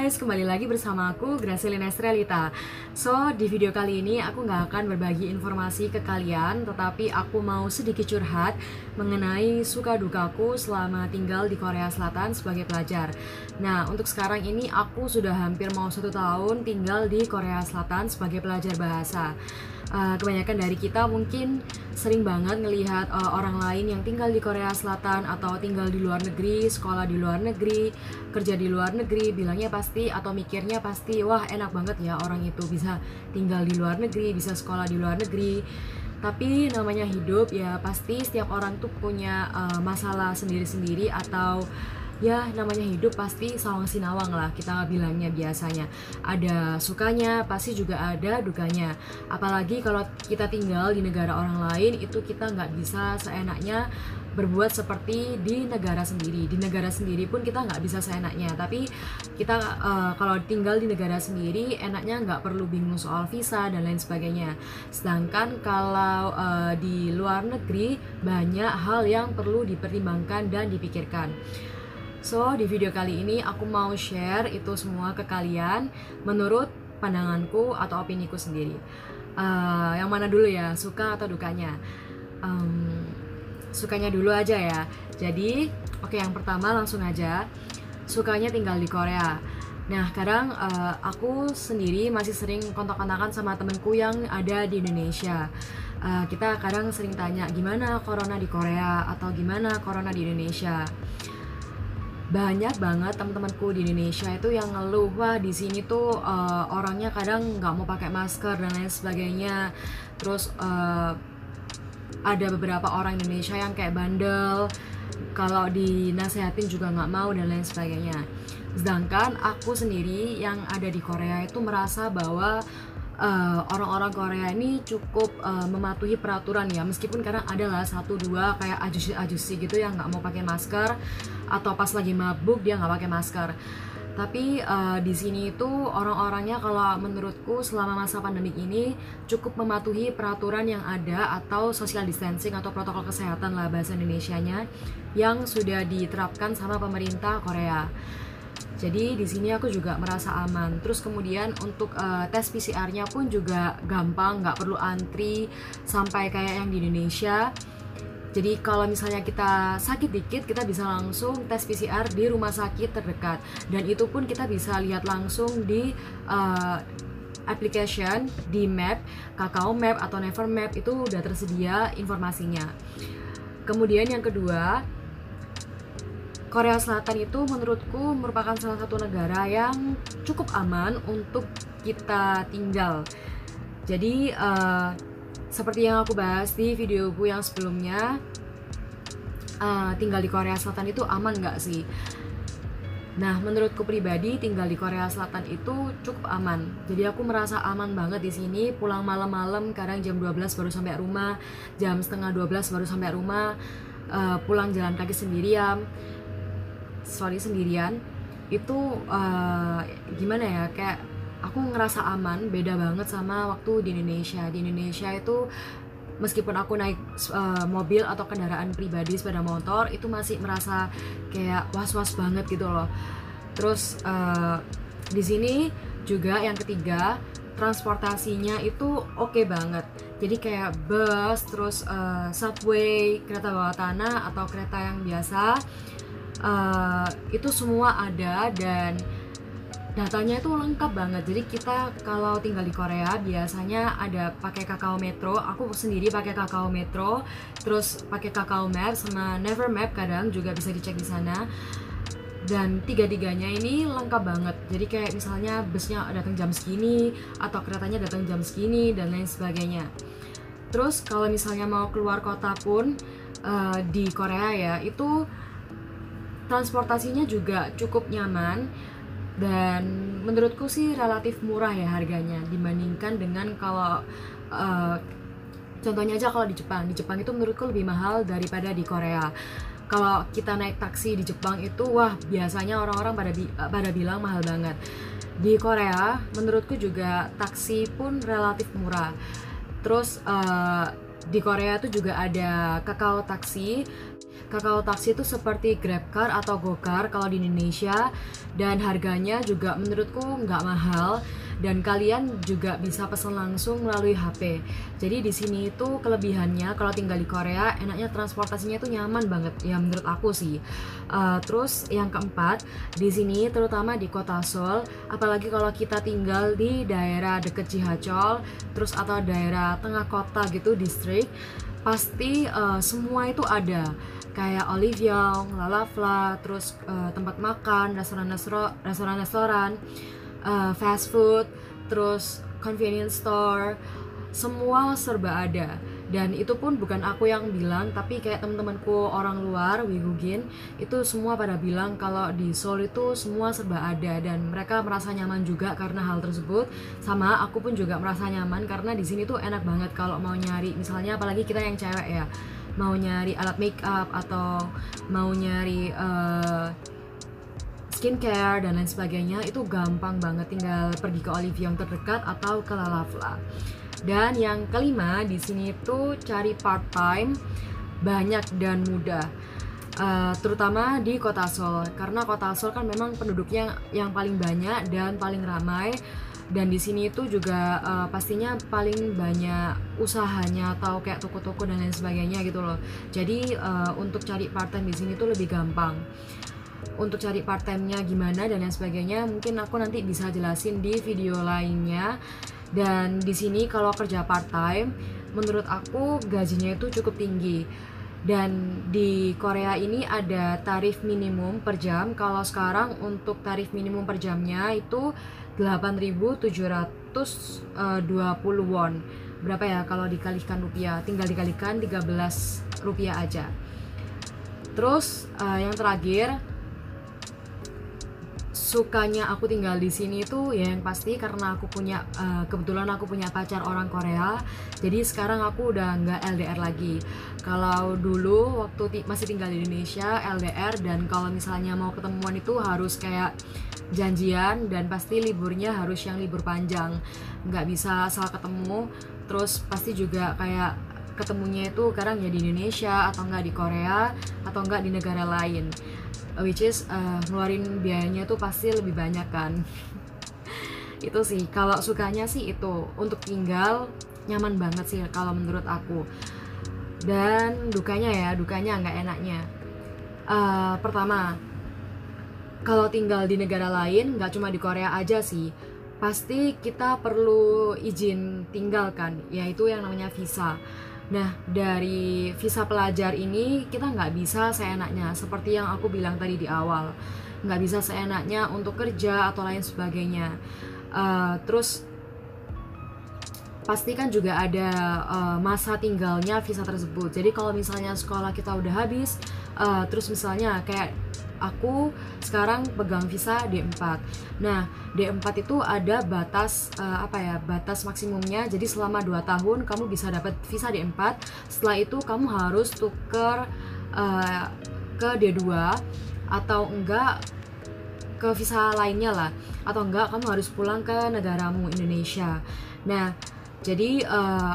guys, kembali lagi bersama aku Gracelina Estrelita. So, di video kali ini aku nggak akan berbagi informasi ke kalian, tetapi aku mau sedikit curhat mengenai suka dukaku selama tinggal di Korea Selatan sebagai pelajar. Nah, untuk sekarang ini aku sudah hampir mau 1 tahun tinggal di Korea Selatan sebagai pelajar bahasa. Kebanyakan dari kita mungkin sering banget ngelihat orang lain yang tinggal di Korea Selatan atau tinggal di luar negeri, sekolah di luar negeri, kerja di luar negeri, bilangnya pasti atau mikirnya pasti, wah enak banget ya orang itu bisa tinggal di luar negeri, bisa sekolah di luar negeri. Tapi namanya hidup ya pasti setiap orang tuh punya masalah sendiri-sendiri, atau ya namanya hidup pasti sawang sinawang lah kita bilangnya. Biasanya ada sukanya, pasti juga ada dukanya. Apalagi kalau kita tinggal di negara orang lain, itu kita nggak bisa seenaknya berbuat seperti di negara sendiri. Di negara sendiri pun kita nggak bisa seenaknya, tapi kita kalau tinggal di negara sendiri enaknya nggak perlu bingung soal visa dan lain sebagainya. Sedangkan kalau di luar negeri banyak hal yang perlu dipertimbangkan dan dipikirkan. So, di video kali ini aku mau share itu semua ke kalian menurut pandanganku atau opiniku sendiri. Yang mana dulu ya, suka atau dukanya? Sukanya dulu aja ya. Jadi, oke, yang pertama langsung aja. Sukanya tinggal di Korea. Nah, kadang aku sendiri masih sering kontak-kontakan sama temenku yang ada di Indonesia. Kita kadang sering tanya, gimana corona di Korea atau gimana corona di Indonesia. Banyak banget teman-temanku di Indonesia itu yang ngeluh, wah di sini tuh orangnya kadang nggak mau pakai masker dan lain sebagainya. Terus ada beberapa orang Indonesia yang kayak bandel, kalau dinasehatin juga nggak mau dan lain sebagainya. Sedangkan aku sendiri yang ada di Korea itu merasa bahwa orang-orang Korea ini cukup mematuhi peraturan ya, meskipun kadang adalah 1-2 kayak ajusi gitu yang nggak mau pakai masker, atau pas lagi mabuk dia nggak pakai masker. Tapi di sini itu orang-orangnya kalau menurutku selama masa pandemik ini cukup mematuhi peraturan yang ada, atau social distancing atau protokol kesehatan lah bahasa Indonesianya, yang sudah diterapkan sama pemerintah Korea. Jadi di sini aku juga merasa aman. Terus kemudian untuk tes PCR-nya pun juga gampang, nggak perlu antri sampai kayak yang di Indonesia. Jadi kalau misalnya kita sakit dikit, kita bisa langsung tes PCR di rumah sakit terdekat. Dan itu pun kita bisa lihat langsung di application, di map, Kakao Map atau Never Map, itu udah tersedia informasinya. Kemudian yang kedua, Korea Selatan itu menurutku merupakan salah satu negara yang cukup aman untuk kita tinggal. Jadi seperti yang aku bahas di videoku yang sebelumnya, tinggal di Korea Selatan itu aman nggak sih? Nah, menurutku pribadi tinggal di Korea Selatan itu cukup aman. Jadi aku merasa aman banget di sini. Pulang malam-malam, kadang jam 12 baru sampai rumah, jam setengah 12 baru sampai rumah. Pulang jalan kaki sendirian, itu gimana ya, kayak aku ngerasa aman. Beda banget sama waktu di Indonesia. Di Indonesia itu meskipun aku naik mobil atau kendaraan pribadi, sepeda motor, itu masih merasa kayak was-was banget gitu loh. Terus di sini juga yang ketiga, transportasinya itu oke banget. Jadi kayak bus, terus subway, kereta bawah tanah atau kereta yang biasa, itu semua ada dan datanya itu lengkap banget. Jadi kita kalau tinggal di Korea biasanya ada pakai Kakao Metro. Aku sendiri pakai Kakao Metro, terus pakai Kakao Map sama Never Map, kadang juga bisa dicek di sana. Dan tiga-tiganya ini lengkap banget. Jadi kayak misalnya busnya datang jam segini atau keretanya datang jam segini dan lain sebagainya. Terus kalau misalnya mau keluar kota pun di Korea ya, itu transportasinya juga cukup nyaman dan menurutku sih relatif murah ya harganya dibandingkan dengan kalau contohnya aja kalau di Jepang itu menurutku lebih mahal daripada di Korea. Kalau kita naik taksi di Jepang itu, wah biasanya orang-orang pada bilang mahal banget. Di Korea menurutku juga taksi pun relatif murah. Terus di Korea tuh juga ada Kakao Taksi. Kakao taksi itu seperti GrabCar atau GoCar kalau di Indonesia, dan harganya juga menurutku nggak mahal, dan kalian juga bisa pesan langsung melalui HP. Jadi di sini itu kelebihannya kalau tinggal di Korea, enaknya transportasinya itu nyaman banget ya menurut aku sih. Terus yang keempat, di sini terutama di kota Seoul, apalagi kalau kita tinggal di daerah deket Jihacheol, terus atau daerah tengah kota gitu, distrik, pasti semua itu ada kayak Olivion, Lalafla, terus tempat makan, restoran, fast food, terus convenience store, semua serba ada. Dan itu pun bukan aku yang bilang, tapi kayak teman-temanku orang luar, Wigugin, itu semua pada bilang kalau di Seoul itu semua serba ada, dan mereka merasa nyaman juga karena hal tersebut. Sama aku pun juga merasa nyaman karena di sini tuh enak banget kalau mau nyari, misalnya apalagi kita yang cewek ya, mau nyari alat make up atau mau nyari skincare dan lain sebagainya, itu gampang banget, tinggal pergi ke Olivion terdekat atau ke Lalafla. Dan yang kelima, di sini tuh cari part time banyak dan mudah, terutama di kota Seoul, karena kota Seoul kan memang penduduknya yang paling banyak dan paling ramai. Dan di sini itu juga pastinya paling banyak usahanya atau kayak toko-toko dan lain sebagainya gitu loh. Jadi untuk cari part time di sini tuh lebih gampang. Untuk cari part time-nya gimana dan lain sebagainya mungkin aku nanti bisa jelasin di video lainnya. Dan di sini kalau kerja part time, menurut aku gajinya itu cukup tinggi. Dan di Korea ini ada tarif minimum per jam. Kalau sekarang untuk tarif minimum per jamnya itu 8.720 won. Berapa ya kalau dikalikan rupiah? Tinggal dikalikan 13 rupiah aja. Terus yang terakhir, sukanya aku tinggal di sini itu ya yang pasti karena aku punya kebetulan aku punya pacar orang Korea. Jadi sekarang aku udah nggak LDR lagi. Kalau dulu waktu masih tinggal di Indonesia LDR, dan kalau misalnya mau ketemuan itu harus kayak janjian, dan pasti liburnya harus yang libur panjang, nggak bisa asal ketemu. Terus pasti juga kayak ketemunya itu kadang ya di Indonesia atau nggak di Korea atau nggak di negara lain, which is ngeluarin biayanya tuh pasti lebih banyak kan. Itu sih kalau sukanya sih itu, untuk tinggal nyaman banget sih kalau menurut aku. Dan dukanya nggak enaknya, pertama, kalau tinggal di negara lain, nggak cuma di Korea aja sih, pasti kita perlu izin tinggal kan, yaitu yang namanya visa. Nah, dari visa pelajar ini kita nggak bisa seenaknya, seperti yang aku bilang tadi di awal, nggak bisa seenaknya untuk kerja atau lain sebagainya. Terus pasti kan juga ada masa tinggalnya visa tersebut. Jadi kalau misalnya sekolah kita udah habis, terus misalnya kayak aku sekarang pegang visa D4. Nah, D4 itu ada batas batas maksimumnya. Jadi selama 2 tahun kamu bisa dapat visa D4. Setelah itu kamu harus tuker ke D2 atau enggak ke visa lainnya lah, atau enggak kamu harus pulang ke negaramu Indonesia. Nah, jadi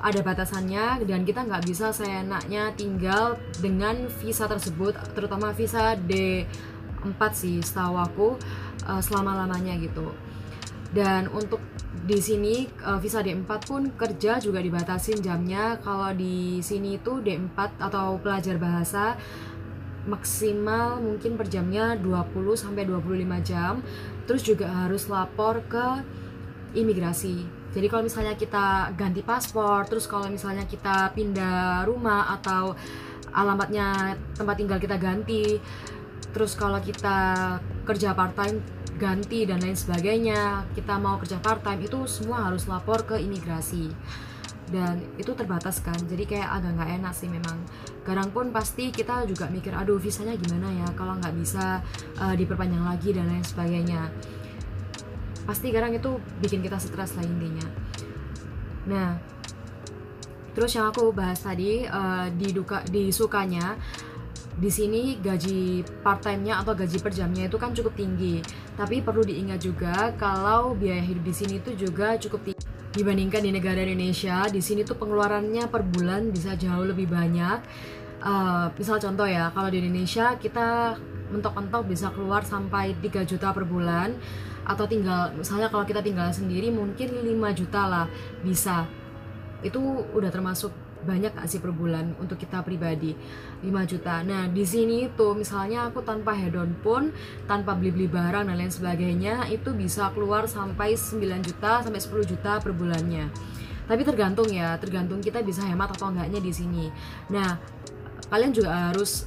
ada batasannya, dan kita nggak bisa seenaknya tinggal dengan visa tersebut, terutama visa D4 sih setahu aku, selama-lamanya gitu. Dan untuk di sini visa D4 pun kerja juga dibatasin jamnya. Kalau di sini itu D4 atau pelajar bahasa maksimal mungkin per jamnya 20-25 jam. Terus juga harus lapor ke imigrasi. Jadi kalau misalnya kita ganti paspor, terus kalau misalnya kita pindah rumah atau alamatnya tempat tinggal kita ganti, terus kalau kita kerja part time ganti dan lain sebagainya, kita mau kerja part time itu semua harus lapor ke imigrasi. Dan itu terbatas kan, jadi kayak agak nggak enak sih memang. Kadang pun pasti kita juga mikir, aduh visanya gimana ya kalau nggak bisa diperpanjang lagi dan lain sebagainya. Pasti kadang itu bikin kita stres lah intinya. Nah, terus yang aku bahas tadi di sukanya, di sini gaji part time-nya atau gaji per jamnya itu kan cukup tinggi. Tapi perlu diingat juga kalau biaya hidup di sini itu juga cukup tinggi dibandingkan di negara Indonesia. Di sini tuh pengeluarannya per bulan bisa jauh lebih banyak. Misal contoh ya, kalau di Indonesia kita mentok-mentok bisa keluar sampai 3 juta per bulan, atau tinggal misalnya kalau kita tinggal sendiri mungkin 5 juta lah bisa. Itu udah termasuk banyak gak sih per bulan untuk kita pribadi? 5 juta. Nah di sini tuh misalnya aku tanpa hedon pun, tanpa beli-beli barang dan lain sebagainya, itu bisa keluar sampai 9 juta sampai 10 juta per bulannya. Tapi tergantung ya, tergantung kita bisa hemat atau enggaknya di sini. Nah kalian juga harus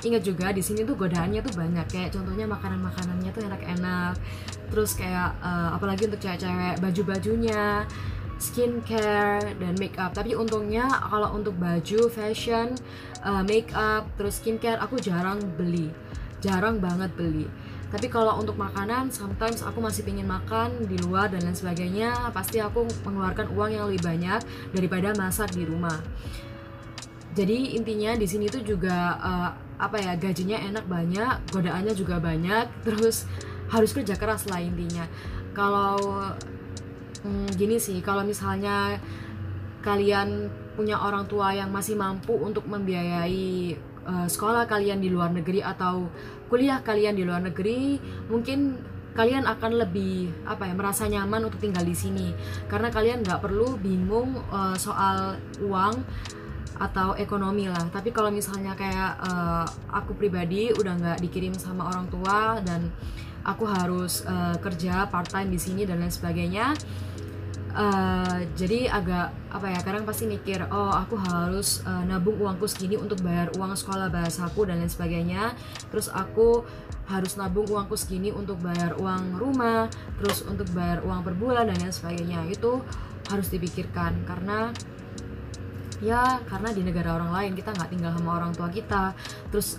ingat juga di sini tuh godaannya tuh banyak, kayak contohnya makanannya tuh enak-enak, terus kayak apalagi untuk cewek-cewek, baju-bajunya, skincare dan make up. Tapi untungnya kalau untuk baju, fashion, make up, terus skincare aku jarang banget beli. Tapi kalau untuk makanan, sometimes aku masih pingin makan di luar dan lain sebagainya, pasti aku mengeluarkan uang yang lebih banyak daripada masak di rumah. Jadi intinya di sini tuh juga gajinya enak, banyak, godaannya juga banyak, terus harus kerja keras lah intinya. Kalau gini sih, kalau misalnya kalian punya orang tua yang masih mampu untuk membiayai sekolah kalian di luar negeri atau kuliah kalian di luar negeri, mungkin kalian akan lebih merasa nyaman untuk tinggal di sini, karena kalian nggak perlu bingung soal uang atau ekonomi lah. Tapi kalau misalnya kayak aku pribadi udah nggak dikirim sama orang tua dan aku harus kerja part time di sini dan lain sebagainya, jadi agak kadang pasti mikir, oh aku harus nabung uangku segini untuk bayar uang sekolah bahasaku dan lain sebagainya, terus aku harus nabung uangku segini untuk bayar uang rumah, terus untuk bayar uang per bulan dan lain sebagainya. Itu harus dipikirkan, karena di negara orang lain kita nggak tinggal sama orang tua kita. Terus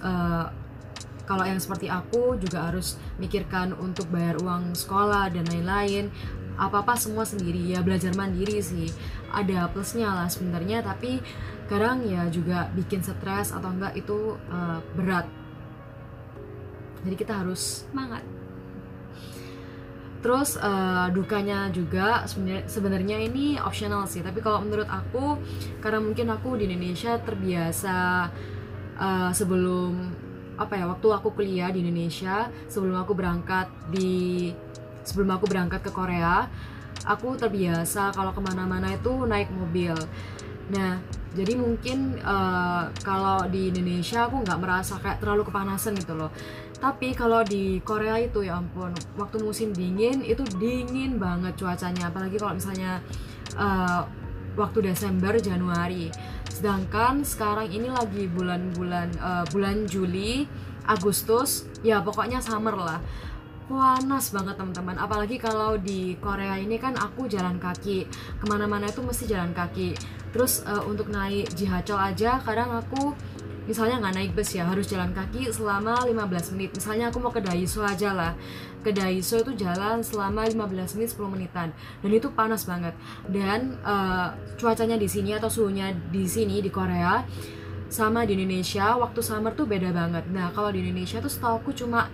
kalau yang seperti aku juga harus mikirkan untuk bayar uang sekolah dan lain-lain, apa-apa semua sendiri. Ya belajar mandiri sih, ada plusnya lah sebenarnya, tapi kadang ya juga bikin stres atau enggak itu berat. Jadi kita harus semangat. Terus dukanya juga sebenarnya ini optional sih, tapi kalau menurut aku, karena mungkin aku di Indonesia terbiasa sebelum waktu aku kuliah di Indonesia, sebelum aku berangkat ke Korea, aku terbiasa kalau kemana-mana itu naik mobil. Nah jadi mungkin kalau di Indonesia aku nggak merasa kayak terlalu kepanasan gitu loh. Tapi kalau di Korea itu ya ampun, waktu musim dingin itu dingin banget cuacanya, apalagi kalau misalnya waktu Desember, Januari. Sedangkan sekarang ini lagi bulan Juli, Agustus, ya pokoknya summer lah. Panas banget teman-teman, apalagi kalau di Korea ini kan aku jalan kaki, kemana-mana itu mesti jalan kaki. Terus untuk naik Jihacheol aja kadang aku misalnya nggak naik bus ya, harus jalan kaki selama 15 menit. Misalnya aku mau ke Daiso aja lah, ke Daiso itu jalan selama 15 menit, 10 menitan, dan itu panas banget. Dan cuacanya di sini atau suhunya di sini di Korea sama di Indonesia waktu summer tuh beda banget. Nah kalau di Indonesia tuh setahu aku cuma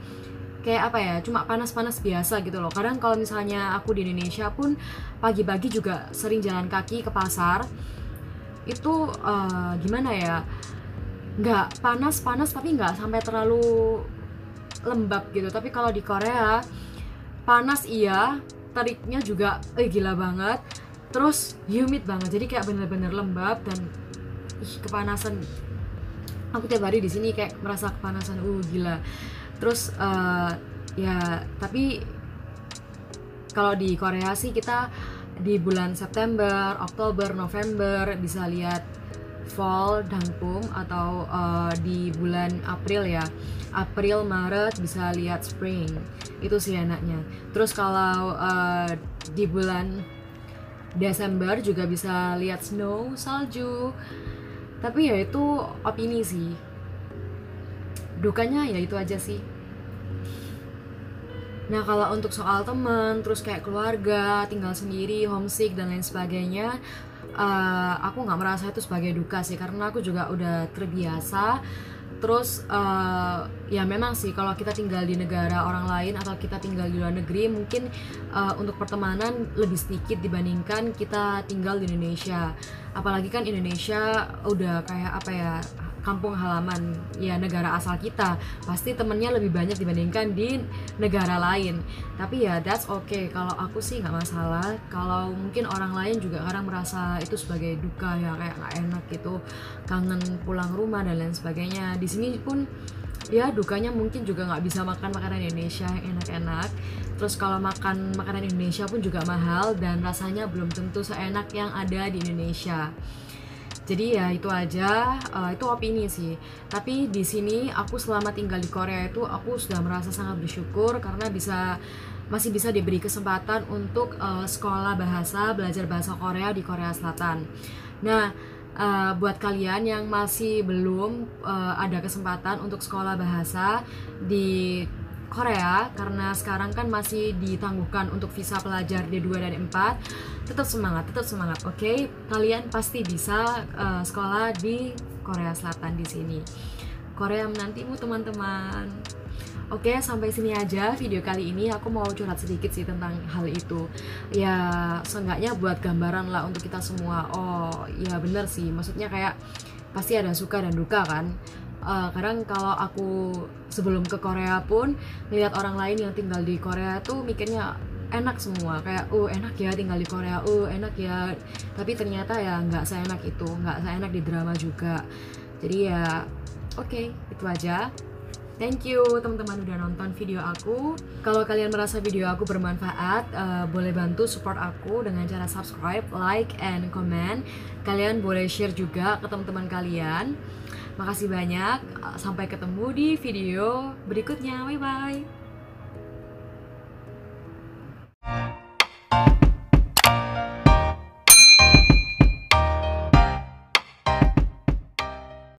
kayak cuma panas-panas biasa gitu loh. Kadang kalau misalnya aku di Indonesia pun pagi-pagi juga sering jalan kaki ke pasar, itu gimana ya, nggak panas tapi nggak sampai terlalu lembab gitu. Tapi kalau di Korea panas iya, teriknya juga gila banget, terus humid banget, jadi kayak bener-bener lembab dan kepanasan. Aku tiap hari di sini kayak merasa kepanasan, gila. Terus tapi kalau di Korea sih kita di bulan September, Oktober, November bisa lihat fall dangpum, atau di bulan April ya, April Maret bisa lihat spring. Itu sih enaknya. Terus kalau di bulan Desember juga bisa lihat snow, salju. Tapi ya itu opini sih. Dukanya ya itu aja sih. Nah kalau untuk soal teman, terus kayak keluarga, tinggal sendiri, homesick dan lain sebagainya, aku nggak merasa itu sebagai duka sih, karena aku juga udah terbiasa Terus ya memang sih kalau kita tinggal di negara orang lain atau kita tinggal di luar negeri mungkin untuk pertemanan lebih sedikit dibandingkan kita tinggal di Indonesia. Apalagi kan Indonesia udah kayak apa ya, kampung halaman ya, negara asal kita, pasti temennya lebih banyak dibandingkan di negara lain. Tapi ya that's okay, kalau aku sih nggak masalah. Kalau mungkin orang lain juga kadang merasa itu sebagai duka ya, kayak nggak enak gitu, kangen pulang rumah dan lain sebagainya. Di sini pun ya dukanya mungkin juga nggak bisa makan makanan Indonesia yang enak-enak. Terus kalau makan makanan Indonesia pun juga mahal dan rasanya belum tentu seenak yang ada di Indonesia. Jadi ya itu aja, itu opini sih. Tapi di sini aku selama tinggal di Korea itu aku sudah merasa sangat bersyukur karena masih bisa diberi kesempatan untuk sekolah bahasa, belajar bahasa Korea di Korea Selatan. Nah, buat kalian yang masih belum ada kesempatan untuk sekolah bahasa di Korea, karena sekarang kan masih ditangguhkan untuk visa pelajar D2 dan 4, tetap semangat, oke? Kalian pasti bisa sekolah di Korea Selatan di sini. Korea menantimu teman-teman. Oke, sampai sini aja video kali ini. Aku mau curhat sedikit sih tentang hal itu. Ya, seenggaknya buat gambaran lah untuk kita semua. Oh, ya bener sih. Maksudnya kayak pasti ada suka dan duka kan. Kadang kalau aku sebelum ke Korea pun ngeliat orang lain yang tinggal di Korea tuh mikirnya enak semua, kayak enak ya tinggal di Korea, enak ya, tapi ternyata ya nggak seenak itu, nggak seenak di drama juga. Jadi ya oke, itu aja. Thank you teman-teman udah nonton video aku. Kalau kalian merasa video aku bermanfaat, boleh bantu support aku dengan cara subscribe, like, and comment. Kalian boleh share juga ke teman-teman kalian. Makasih banyak, sampai ketemu di video berikutnya, bye-bye.